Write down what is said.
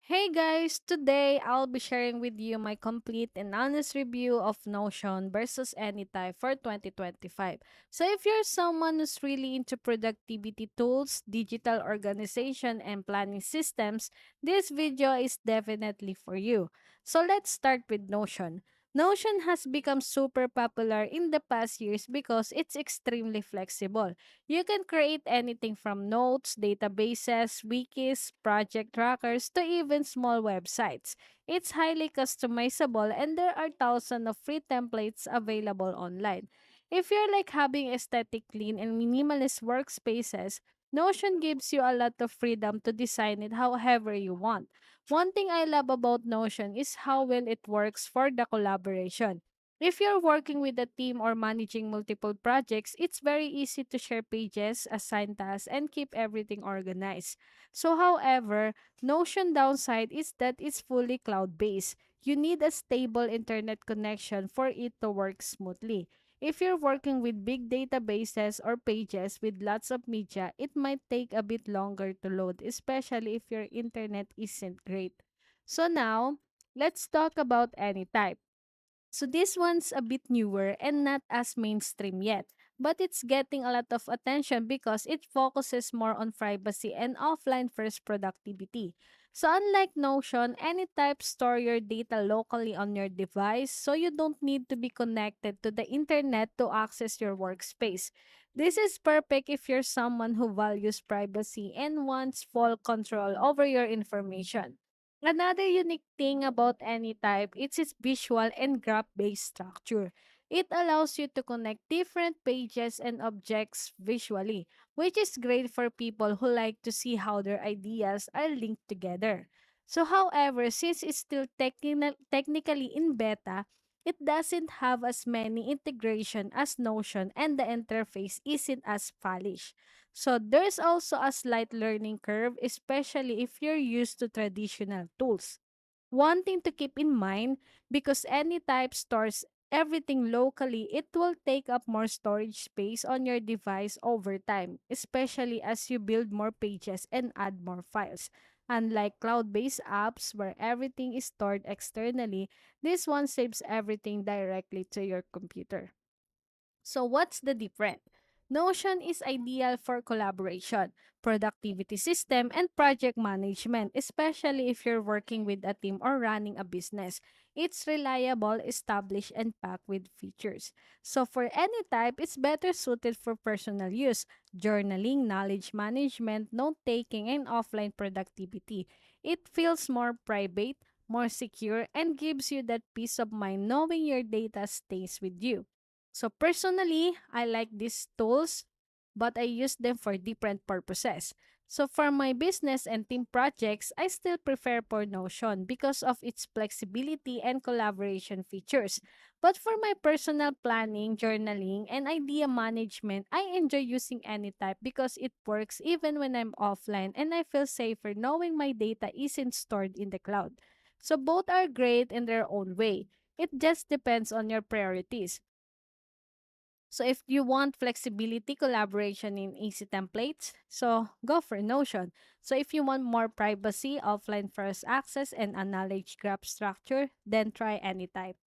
Hey guys, today I'll be sharing with you my complete and honest review of Notion versus Anytype for 2025. So if you're someone who's really into productivity tools, digital organization, and planning systems, this video is definitely for you. So let's start with Notion. Notion has become super popular in the past years because it's extremely flexible. You can create anything from notes, databases, wikis, project trackers, to even small websites. It's highly customizable and there are thousands of free templates available online. If you're like having aesthetic clean and minimalist workspaces, Notion gives you a lot of freedom to design it however you want. One thing I love about Notion is how well it works for the collaboration. If you're working with a team or managing multiple projects, it's very easy to share pages, assign tasks, and keep everything organized. So, however, Notion downside is that it's fully cloud-based. You need a stable internet connection for it to work smoothly. If you're working with big databases or pages with lots of media, it might take a bit longer to load, especially if your internet isn't great. So now, let's talk about Anytype. So this one's a bit newer and not as mainstream yet, but it's getting a lot of attention because it focuses more on privacy and offline first productivity. So unlike Notion, Anytype store your data locally on your device so you don't need to be connected to the internet to access your workspace. This is perfect if you're someone who values privacy and wants full control over your information. Another unique thing about Anytype is its visual and graph-based structure. It allows you to connect different pages and objects visually, which is great for people who like to see how their ideas are linked together. So, however, since it's still technically in beta, it doesn't have as many integration as Notion and the interface isn't as polished. So there's also a slight learning curve, especially if you're used to traditional tools. One thing to keep in mind, because any type stores everything locally, it will take up more storage space on your device over time, especially as you build more pages and add more files. Unlike cloud based apps where everything is stored externally, this one saves everything directly to your computer. So, what's the difference? Notion is ideal for collaboration, productivity system, and project management, especially if you're working with a team or running a business. It's reliable, established, and packed with features. So, for any type, it's better suited for personal use, journaling, knowledge management, note taking, and offline productivity. It feels more private, more secure, and gives you that peace of mind knowing your data stays with you. So personally, I like these tools, but I use them for different purposes. So for my business and team projects, I still prefer for Notion because of its flexibility and collaboration features. But for my personal planning, journaling, and idea management, I enjoy using Anytype because it works even when I'm offline and I feel safer knowing my data isn't stored in the cloud. So both are great in their own way. It just depends on your priorities. So if you want flexibility, collaboration in easy templates, so go for Notion. So if you want more privacy, offline first access, and a knowledge graph structure, then try Anytype.